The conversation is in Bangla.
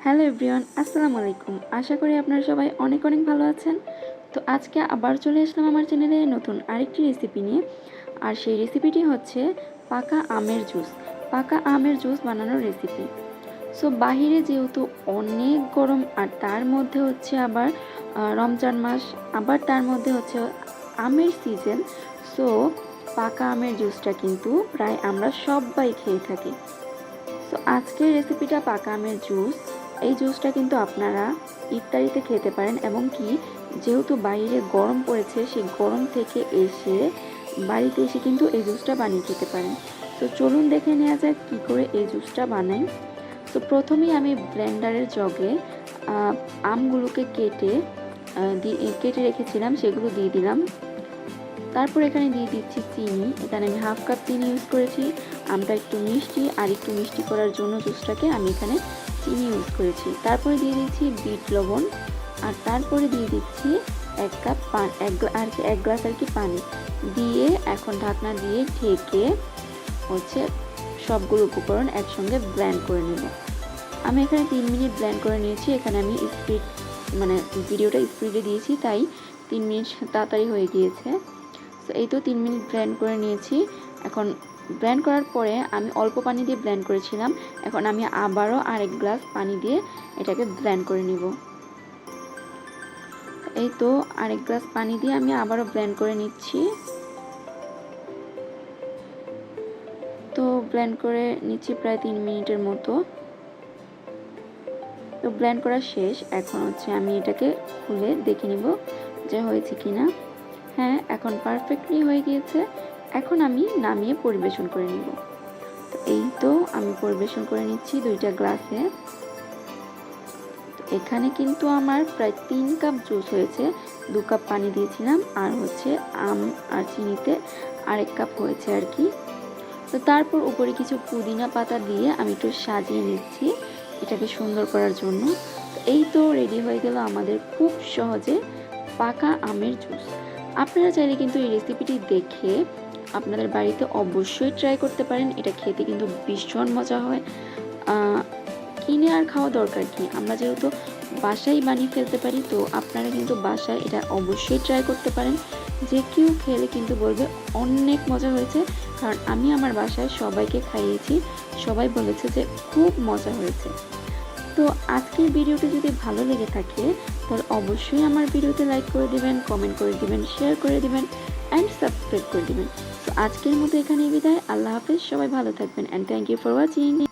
হ্যালো এভরিওয়ান, আসসালামু আলাইকুম। আশা করি আপনারা সবাই অনেক অনেক ভালো আছেন। তো আজকে আবার চলে আসলাম আমার চ্যানেলে নতুন আরেকটি রেসিপি নিয়ে। আর সেই রেসিপিটি হচ্ছে পাকা আমের জুস। পাকা আমের জুস বানানোর রেসিপি। সো বাহিরে যেহেতু অনেক গরম, আর তার মধ্যে হচ্ছে আবার রমজান মাস, আবার তার মধ্যে হচ্ছে আমের সিজন। সো পাকা আমের জুসটা কিন্তু প্রায় আমরা সবাই খেয়ে থাকি। সো আজকের রেসিপিটা পাকা আমের জুস। এই জুসটা কিন্তু আপনারা ইফতারিতে খেতে পারেন, এবং কি যেহেতু বাইরে গরম পড়েছে, সেই গরম থেকে এসে বাড়িতে এসে কিন্তু এই জুসটা বানিয়ে খেতে পারেন। তো চলুন দেখে নেওয়া যাক কী করে এই জুসটা বানাই। তো প্রথমেই আমি ব্লেন্ডারের জগে আমগুলোকে কেটে রেখেছিলাম, সেগুলো দিয়ে দিলাম। তারপর এখানে দিয়ে দিচ্ছি চিনি। এখানে আমি হাফ কাপ চিনি ইউজ করেছি। আমটা একটু মিষ্টি, আর একটু মিষ্টি করার জন্য জুসটাকে আমি এখানে চিনি ইউজ করেছি। তারপরে দিয়ে দিচ্ছি বিট লবণ, আর তারপরে দিয়ে দিচ্ছি এক গ্লাস পানি দিয়ে এখন ঢাকনা দিয়ে ঢেকে হচ্ছে সবগুলো উপকরণ একসঙ্গে ব্লেন্ড করে নেব। আমি এখানে 3 মিনিট ব্লেন্ড করে নিয়েছি। এখানে আমি ভিডিওটা স্পিডে দিয়েছি, তাই 3 মিনিট তাড়াতাড়ি হয়ে গিয়েছে। তো এই তো 3 মিনিট ব্লেন্ড করে নিয়েছি। এখন ব্লেন্ড করার পরে আমি অল্প পানি দিয়ে ব্লেন্ড করেছিলাম, এখন আমি আবারও আরেক গ্লাস পানি দিয়ে এটাকে ব্লেন্ড করে নিব। এই তো আরেক গ্লাস পানি দিয়ে আমি আবারও ব্লেন্ড করে নিচ্ছি। তো ব্লেন্ড করে নিচ্ছি প্রায় 3 মিনিটের মতো। তো ব্লেন্ড করা শেষ। এখন হচ্ছে আমি এটাকে খুলে দেখে নিব যে হয়েছে কিনা। হ্যাঁ, এখন পারফেক্টলি হয়ে গিয়েছে। এখন আমি নামিয়ে পরিবেশন করে নিব। তো এই তো আমি পরিবেশন করে নিচ্ছি 2টা গ্লাসে। এখানে কিন্তু আমার প্রায় 3 কাপ জুস হয়েছে। 2 কাপ পানি দিয়েছিলাম, আর হচ্ছে আম আর চিনিতে আরেক কাপ হয়েছে আর কি। তো তারপর উপরে কিছু পুদিনা পাতা দিয়ে আমি একটু সাজিয়ে নিচ্ছি এটাকে সুন্দর করার জন্য। তো এই তো রেডি হয়ে গেল আমাদের খুব সহজে পাকা আমের জুস। আপনারা চাইলে কিন্তু এই রেসিপিটি দেখে আপনাদের বাড়িতে অবশ্যই ট্রাই করতে পারেন। এটা খেতে কিন্তু ভীষণ মজা হয়। কিনে আর খাওয়া দরকার কি, আমরা যেহেতু বাসায় বানিয়ে ফেলতে পারি, তো আপনারা কিন্তু বাসায় এটা অবশ্যই ট্রাই করতে পারেন। যে কেউ খেলে কিন্তু বলবে অনেক মজা হয়েছে, কারণ আমি আমার বাসায় সবাইকে খাইয়েছি, সবাই বলেছে যে খুব মজা হয়েছে। তো আজকের ভিডিওটি যদি ভালো লেগে থাকে তাহলে অবশ্যই আমার ভিডিওতে লাইক করে দিবেন, কমেন্ট করে দিবেন, শেয়ার করে দিবেন অ্যান্ড সাবস্ক্রাইব করে দিবেন। তো আজকের মতো এখানেই বিদায়। আল্লাহ হাফেজ, সবাই ভালো থাকবেন and thank you for watching.